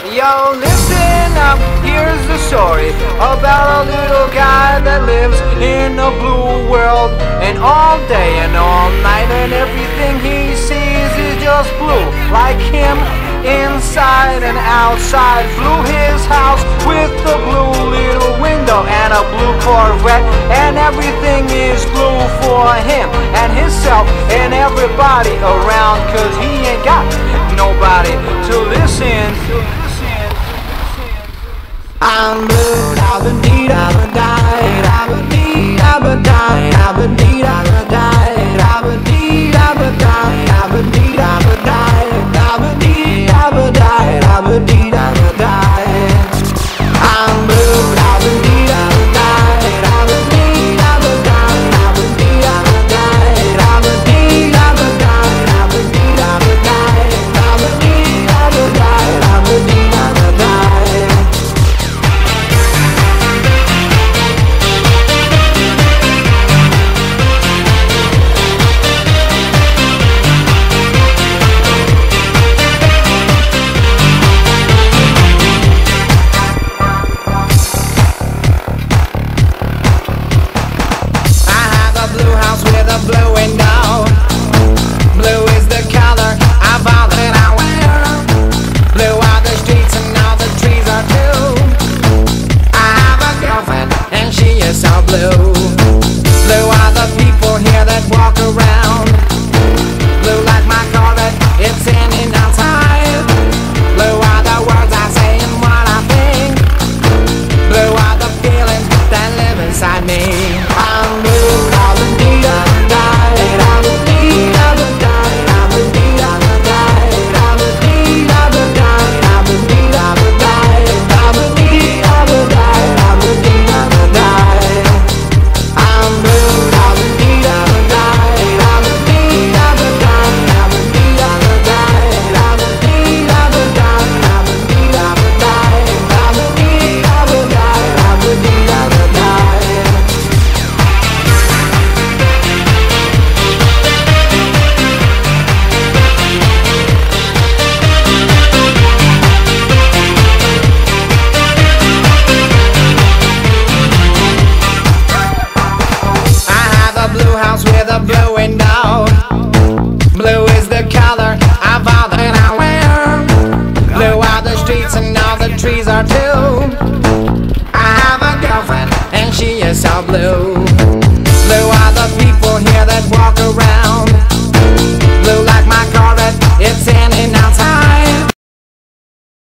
Yo, listen up, here's the story about a little guy that lives in a blue world. And all day and all night and everything he sees is just blue. Like him, inside and outside. Blue his house with a blue little window and a blue Corvette. And everything is blue for him and himself and everybody around. Cause he ain't got nobody to listen. I'm blue.